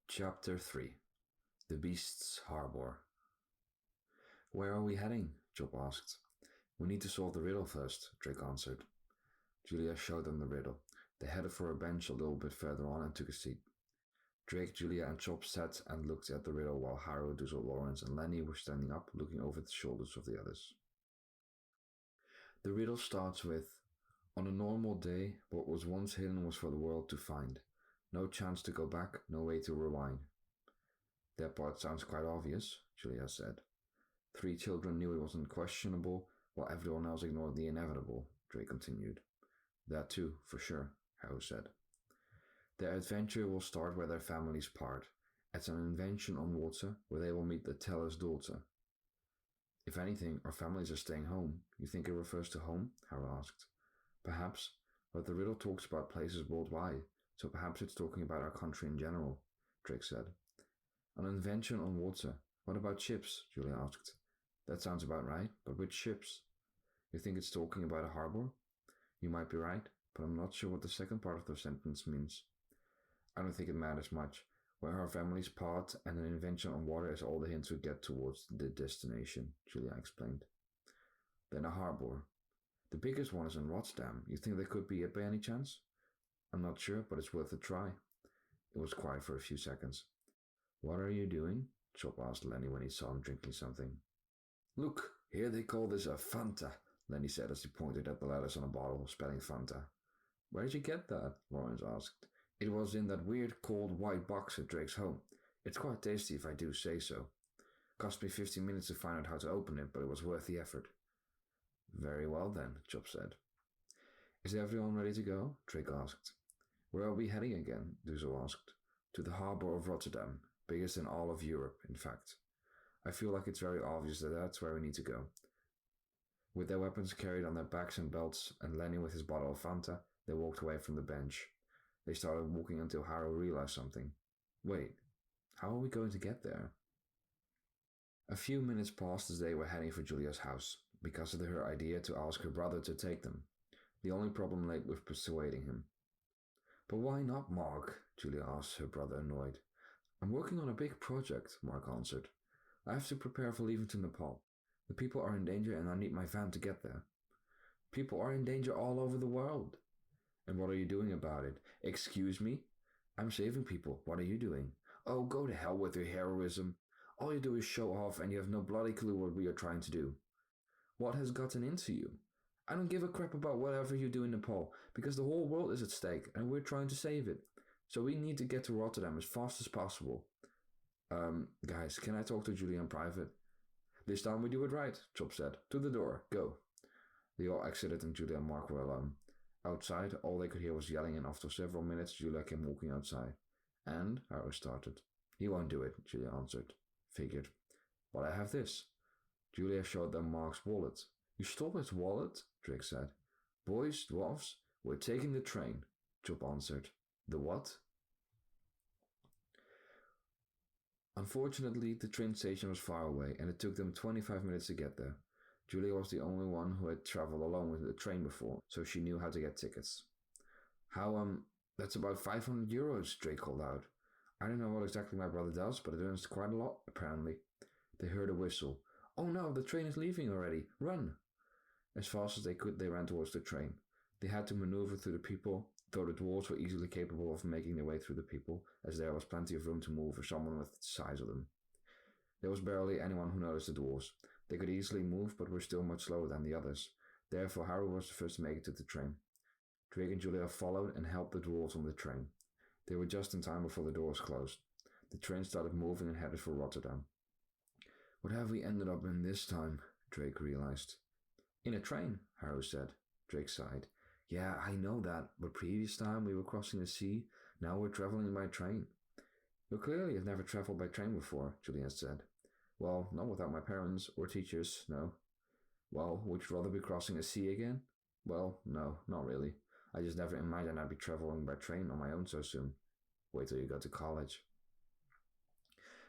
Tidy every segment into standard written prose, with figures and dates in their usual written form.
Chapter 3 The Beast's Harbour. "Where are we heading?" Job asked. "We need to solve the riddle first," Drake answered. Julia showed them the riddle. They headed for a bench a little bit further on and took a seat. Drake, Julia, and Chop sat and looked at the riddle while Harrow, Duzel, Lawrence, and Lenny were standing up, looking over the shoulders of the others. The riddle starts with, "On a normal day, what was once hidden was for the world to find. No chance to go back, no way to rewind." "That part sounds quite obvious," Julia said. "Three children knew it wasn't questionable, while everyone else ignored the inevitable," Drake continued. "That too, for sure," Harrow said. "Their adventure will start where their families part, at an invention on water where they will meet the teller's daughter." "If anything, our families are staying home. You think it refers to home?" Harrow asked. "Perhaps, but the riddle talks about places worldwide, so perhaps it's talking about our country in general," Drake said. "An invention on water. What about ships?" Julia asked. "That sounds about right, but which ships?" "You think it's talking about a harbor?" "You might be right, but I'm not sure what the second part of the sentence means." "I don't think it matters much. Where our families part and an invention on water is all the hints we get towards the destination," Julia explained. "Then a harbor. The biggest one is in Rotterdam. You think there could be it by any chance?" "I'm not sure, but it's worth a try." It was quiet for a few seconds. "What are you doing?" Chop asked Lenny when he saw him drinking something. "Look, here they call this a Fanta," Lenny said as he pointed at the letters on a bottle, spelling Fanta. "Where did you get that?" Lawrence asked. "It was in that weird cold white box at Drake's home. It's quite tasty if I do say so. Cost me 15 minutes to find out how to open it, but it was worth the effort." "Very well then," Chop said. "Is everyone ready to go?" Drake asked. "Where are we heading again?" Duzel asked. "To the harbour of Rotterdam, biggest in all of Europe, in fact. I feel like it's very obvious that that's where we need to go." With their weapons carried on their backs and belts, and Lenny with his bottle of Fanta, they walked away from the bench. They started walking until Harrow realized something. "Wait, how are we going to get there?" A few minutes passed as they were heading for Julia's house, because of her idea to ask her brother to take them. The only problem lay with persuading him. "But why not, Mark?" Julia asked her brother, annoyed. "I'm working on a big project," Mark answered. "I have to prepare for leaving to Nepal. The people are in danger and I need my van to get there." "People are in danger all over the world." "And what are you doing about it?" "Excuse me? I'm saving people. What are you doing?" "Oh, go to hell with your heroism. All you do is show off and you have no bloody clue what we are trying to do." "What has gotten into you?" "I don't give a crap about whatever you do in Nepal, because the whole world is at stake and we're trying to save it. So we need to get to Rotterdam as fast as possible." Guys, can I talk to Julia in private?" "This time we do it right," Chop said. "To the door, go." They all exited and Julia and Mark were alone. Outside, all they could hear was yelling, and after several minutes, Julia came walking outside. "And?" Harrow started. "He won't do it," Julia answered. "Figured. But I have this." Julia showed them Mark's wallet. "You stole his wallet?" Drake said. "Boys, dwarfs, we're taking the train," Chop answered. "The what?" Unfortunately, the train station was far away, and it took them 25 minutes to get there. Julia was the only one who had traveled alone with the train before, so she knew how to get tickets. That's about 500 euros, Drake called out. "I don't know what exactly my brother does, but it earns quite a lot, apparently." They heard a whistle. "Oh no, the train is leaving already. Run!" As fast as they could, they ran towards the train. They had to maneuver through the people, though the dwarves were easily capable of making their way through the people, as there was plenty of room to move for someone with the size of them. There was barely anyone who noticed the dwarves. They could easily move, but were still much slower than the others. Therefore, Harrow was the first to make it to the train. Drake and Julia followed and helped the dwarves on the train. They were just in time before the doors closed. The train started moving and headed for Rotterdam. "What have we ended up in this time?" Drake realized. "In a train," Harrow said. Drake sighed. "Yeah, I know that, but previous time we were crossing the sea, now we're traveling by train." "You clearly have never traveled by train before," Julian said. "Well, not without my parents or teachers, no." "Well, would you rather be crossing the sea again?" "Well, no, not really. I just never imagined I'd be traveling by train on my own so soon." "Wait till you go to college."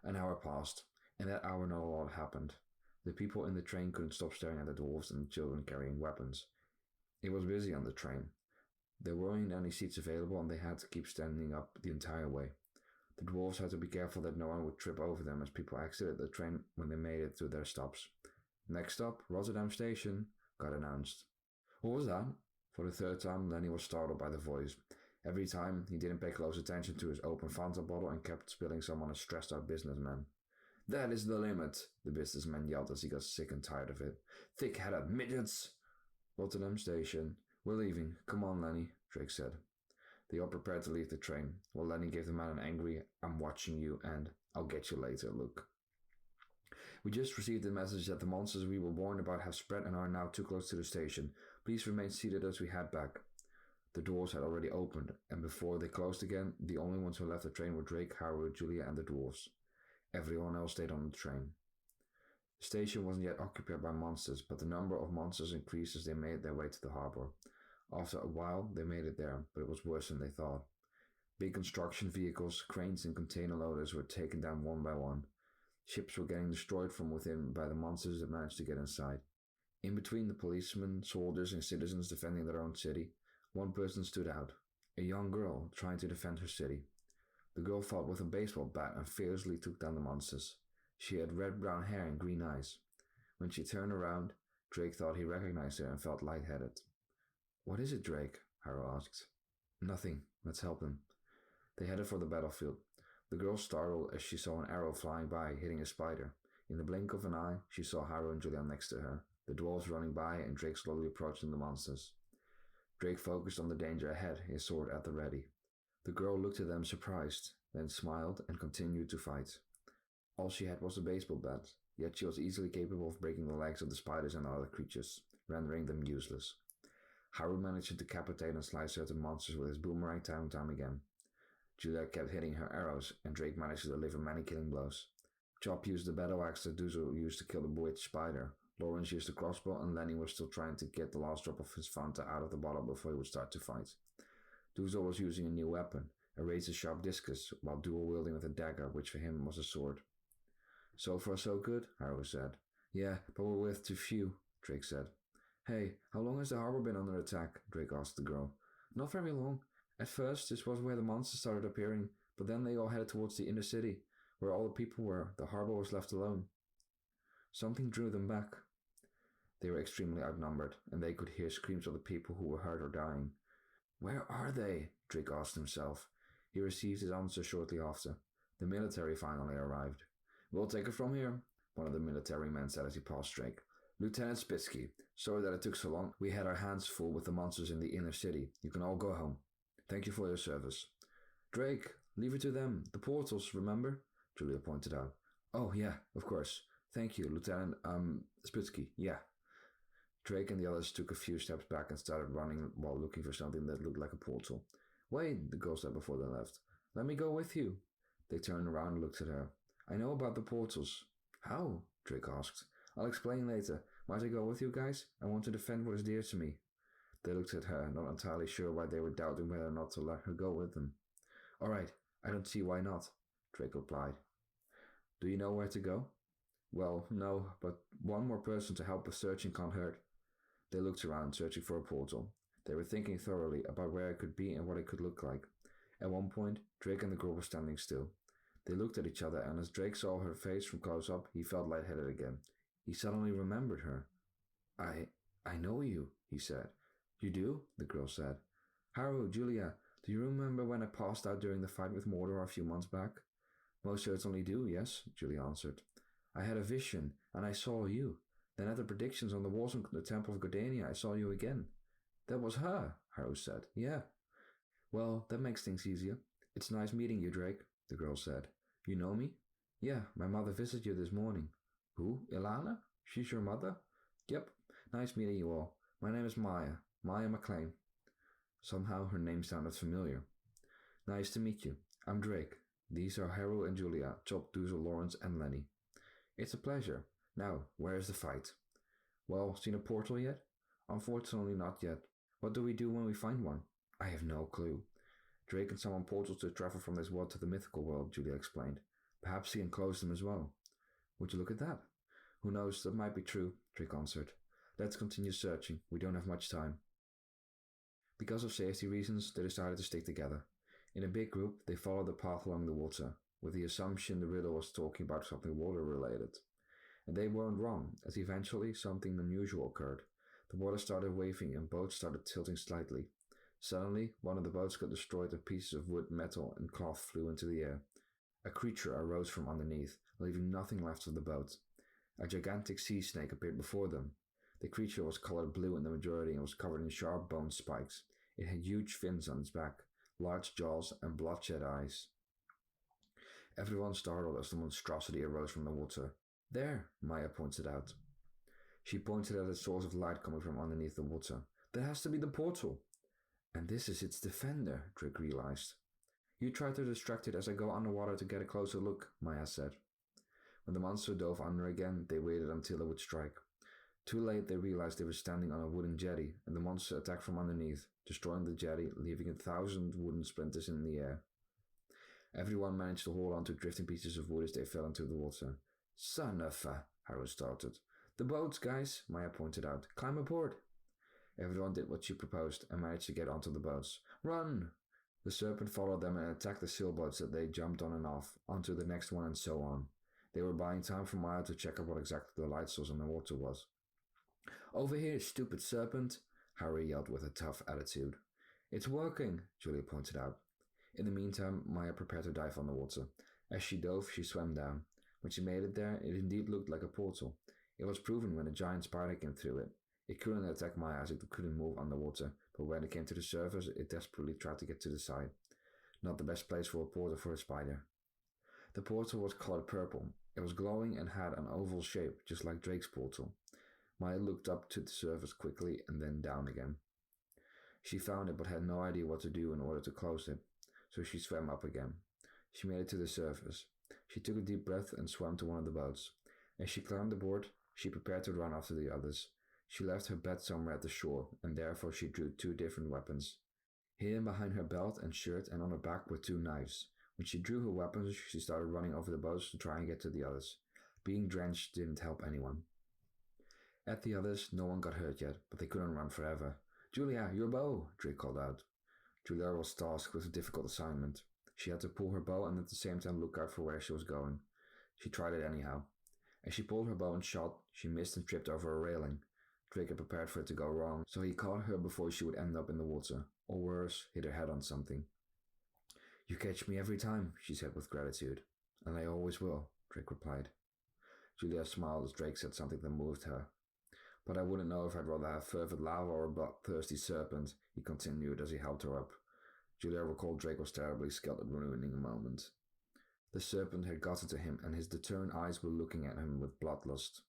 An hour passed. In that hour not a lot happened. The people in the train couldn't stop staring at the dwarves and the children carrying weapons. It was busy on the train. There weren't any seats available and they had to keep standing up the entire way. The dwarves had to be careful that no one would trip over them as people exited the train when they made it to their stops. Next stop, Rotterdam Station, got announced. What was that? For the third time, Lenny was startled by the voice. Every time, he didn't pay close attention to his open Fanta bottle and kept spilling some on a stressed-out businessman. That is the limit, the businessman yelled as he got sick and tired of it. Thick-headed midgets! Rotterdam Station. We're leaving. Come on, Lenny, Drake said. They all prepared to leave the train, while Lenny gave the man an angry, I'm watching you and I'll get you later look. We just received the message that the monsters we were warned about have spread and are now too close to the station. Please remain seated as we head back. The doors had already opened, and before they closed again, the only ones who left the train were Drake, Harbour, Julia, and the dwarves. Everyone else stayed on the train. The station wasn't yet occupied by monsters, but the number of monsters increased as they made their way to the harbour. After a while, they made it there, but it was worse than they thought. Big construction vehicles, cranes, and container loaders were taken down one by one. Ships were getting destroyed from within by the monsters that managed to get inside. In between the policemen, soldiers, and citizens defending their own city, one person stood out, a young girl trying to defend her city. The girl fought with a baseball bat and fiercely took down the monsters. She had red-brown hair and green eyes. When she turned around, Drake thought he recognized her and felt lightheaded. What is it, Drake? Harrow asked. Nothing. Let's help them. They headed for the battlefield. The girl startled as she saw an arrow flying by, hitting a spider. In the blink of an eye, she saw Harrow and Julia next to her, the dwarves running by and Drake slowly approaching the monsters. Drake focused on the danger ahead, his sword at the ready. The girl looked at them surprised, then smiled and continued to fight. All she had was a baseball bat, yet she was easily capable of breaking the legs of the spiders and other creatures, rendering them useless. Harrow managed to decapitate and slice certain monsters with his boomerang time and time again. Julia kept hitting her arrows, and Drake managed to deliver many killing blows. Chop used the battle axe that Duzo used to kill the bewitched spider. Lawrence used the crossbow, and Lenny was still trying to get the last drop of his Fanta out of the bottle before he would start to fight. Duzo was using a new weapon, a razor-sharp discus, while dual-wielding with a dagger, which for him was a sword. So far so good, Harrow said. Yeah, but we're with too few, Drake said. Hey, how long has the harbour been under attack? Drake asked the girl. Not very long. At first, this was where the monsters started appearing, but then they all headed towards the inner city, where all the people were. The harbour was left alone. Something drew them back. They were extremely outnumbered, and they could hear screams of the people who were hurt or dying. Where are they? Drake asked himself. He received his answer shortly after. The military finally arrived. We'll take it from here, one of the military men said as he passed Drake. Lieutenant Spitsky, sorry that it took so long. We had our hands full with the monsters in the inner city. You can all go home. Thank you for your service. Drake, leave it to them. The portals, remember? Julia pointed out. Oh, yeah, of course. Thank you, Lieutenant, Spitsky, yeah. Drake and the others took a few steps back and started running while looking for something that looked like a portal. Wait, the girl said before they left. Let me go with you. They turned around and looked at her. I know about the portals. How? Drake asked. I'll explain later. Might I go with you guys? I want to defend what is dear to me. They looked at her, not entirely sure why they were doubting whether or not to let her go with them. All right, I don't see why not, Drake replied. Do you know where to go? Well, no, but one more person to help with searching can't hurt. They looked around, searching for a portal. They were thinking thoroughly about where it could be and what it could look like. At one point, Drake and the girl were standing still. They looked at each other, and as Drake saw her face from close up, he felt lightheaded again. He suddenly remembered her. I know you, he said. You do? The girl said. Harrow, Julia, do you remember when I passed out during the fight with Mordor a few months back? Most certainly do, yes, Julia answered. I had a vision, and I saw you. Then at the predictions on the walls in the Temple of Gardania, I saw you again. That was her, Harrow said. Yeah. Well, that makes things easier. It's nice meeting you, Drake, the girl said. You know me? Yeah, my mother visited you this morning. Who? Ilana? She's your mother? Yep. Nice meeting you all. My name is Maya. Maya McLean. Somehow her name sounded familiar. Nice to meet you. I'm Drake. These are Harrow and Julia, Chop, Doozle, Lawrence, and Lenny. It's a pleasure. Now, where is the fight? Well, seen a portal yet? Unfortunately not yet. What do we do when we find one? I have no clue. Drake can summon portals to travel from this world to the mythical world, Julia explained. Perhaps he can close them as well. Would you look at that? Who knows, that might be true, Drake answered. Let's continue searching. We don't have much time. Because of safety reasons, they decided to stick together. In a big group, they followed the path along the water, with the assumption the riddle was talking about something water-related. And they weren't wrong, as eventually something unusual occurred. The water started waving and boats started tilting slightly. Suddenly, one of the boats got destroyed and pieces of wood, metal, and cloth flew into the air. A creature arose from underneath, leaving nothing left of the boat. A gigantic sea snake appeared before them. The creature was colored blue in the majority and was covered in sharp bone spikes. It had huge fins on its back, large jaws, and bloodshot eyes. Everyone startled as the monstrosity arose from the water. There, Maya pointed out. She pointed at a source of light coming from underneath the water. That has to be the portal. And this is its defender, Drake realized. You try to distract it as I go underwater to get a closer look, Maya said. When the monster dove under again, they waited until it would strike. Too late, they realized they were standing on a wooden jetty, and the monster attacked from underneath, destroying the jetty, leaving 1,000 wooden splinters in the air. Everyone managed to hold on to drifting pieces of wood as they fell into the water. Son of a... Haru started. The boats, guys, Maya pointed out. Climb aboard. Everyone did what she proposed and managed to get onto the boats. Run! The serpent followed them and attacked the sailboats that they jumped on and off, onto the next one and so on. They were buying time for Maya to check out what exactly the light source on the water was. Over here, stupid serpent, Harry yelled with a tough attitude. It's working, Julia pointed out. In the meantime, Maya prepared to dive on the water. As she dove, she swam down. When she made it there, it indeed looked like a portal. It was proven when a giant spider came through it. It couldn't attack Maya as it couldn't move underwater, but when it came to the surface, it desperately tried to get to the side. Not the best place for a portal for a spider. The portal was colored purple. It was glowing and had an oval shape, just like Drake's portal. Maya looked up to the surface quickly and then down again. She found it but had no idea what to do in order to close it, so she swam up again. She made it to the surface. She took a deep breath and swam to one of the boats. As she climbed aboard, she prepared to run after the others. She left her bed somewhere at the shore, and therefore she drew 2 different weapons. Hidden behind her belt and shirt and on her back were 2 knives. When she drew her weapons, she started running over the boats to try and get to the others. Being drenched didn't help anyone. At the others, no one got hurt yet, but they couldn't run forever. Julia, your bow, Drake called out. Julia was tasked with a difficult assignment. She had to pull her bow and at the same time look out for where she was going. She tried it anyhow. As she pulled her bow and shot, she missed and tripped over a railing. Drake had prepared for it to go wrong, so he caught her before she would end up in the water, or worse, hit her head on something. You catch me every time, she said with gratitude. And I always will, Drake replied. Julia smiled as Drake said something that moved her. But I wouldn't know if I'd rather have fervent lava or a bloodthirsty serpent, he continued as he helped her up. Julia recalled Drake was terribly skilled at ruining a moment. The serpent had gotten to him, and his determined eyes were looking at him with bloodlust.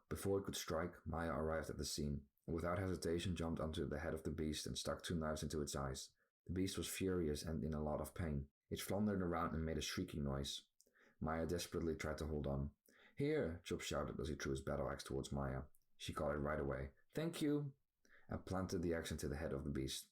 Before it could strike, Maya arrived at the scene, and without hesitation jumped onto the head of the beast and stuck 2 knives into its eyes. The beast was furious and in a lot of pain. It floundered around and made a shrieking noise. Maya desperately tried to hold on. Here, Chop shouted as he threw his battle axe towards Maya. She caught it right away. Thank you! And planted the axe into the head of the beast.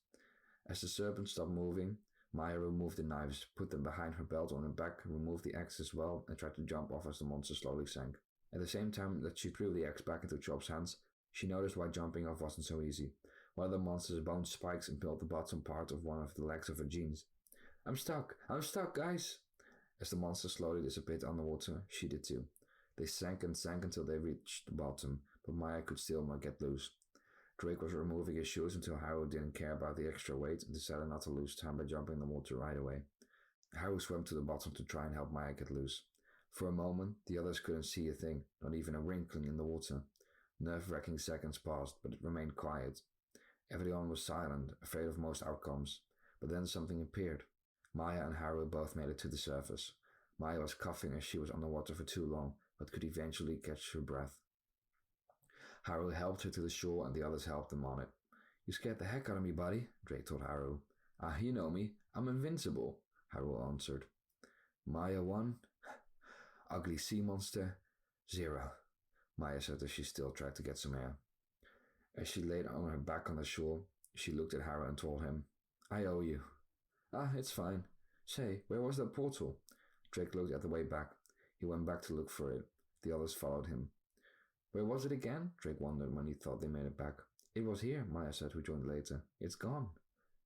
As the serpent stopped moving, Maya removed the knives, put them behind her belt on her back, removed the axe as well, and tried to jump off as the monster slowly sank. At the same time that she threw the axe back into Chop's hands, she noticed why jumping off wasn't so easy. One of the monster's bone spikes impaled the bottom part of one of the legs of her jeans. I'm stuck, guys! As the monster slowly disappeared underwater, she did too. They sank and sank until they reached the bottom, but Maya could still not get loose. Drake was removing his shoes until Haru didn't care about the extra weight and decided not to lose time by jumping in the water right away. Haru swam to the bottom to try and help Maya get loose. For a moment, the others couldn't see a thing, not even a wrinkling in the water. Nerve-wracking seconds passed, but it remained quiet. Everyone was silent, afraid of most outcomes. But then something appeared. Maya and Haru both made it to the surface. Maya was coughing as she was underwater for too long, but could eventually catch her breath. Haru helped her to the shore and the others helped them on it. You scared the heck out of me, buddy, Drake told Haru. Ah, you know me. I'm invincible, Haru answered. Maya 1. Ugly sea monster 0, Maya said as she still tried to get some air. As she laid on her back on the shore, she looked at Haru and told him, I owe you. Ah, it's fine. Say, where was that portal? Drake looked at the way back. He went back to look for it. The others followed him. Where was it again? Drake wondered when he thought they made it back. It was here, Maya said, who joined later. It's gone.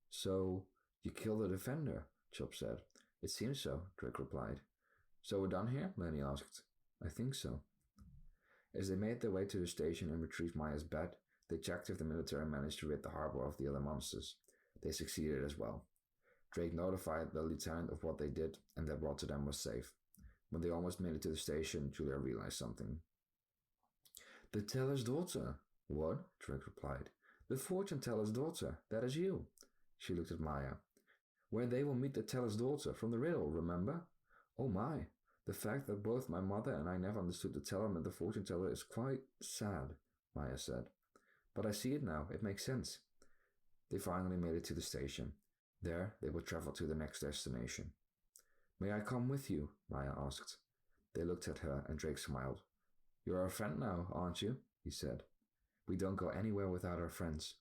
So, you killed the defender? Chop said. It seems so, Drake replied. So we're done here? Lenny asked. I think so. As they made their way to the station and retrieved Maya's bed, they checked if the military managed to rid the harbor of the other monsters. They succeeded as well. Drake notified the lieutenant of what they did, and that Rotterdam was safe. When they almost made it to the station, Julia realized something. The teller's daughter. What? Drake replied. The fortune teller's daughter. That is you. She looked at Maya. Where they will meet the teller's daughter from the riddle, remember? Oh my. The fact that both my mother and I never understood the teller and the fortune teller is quite sad, Maya said. But I see it now. It makes sense. They finally made it to the station. There, they would travel to the next destination. May I come with you? Maya asked. They looked at her, and Drake smiled. You're our friend now, aren't you? He said. We don't go anywhere without our friends.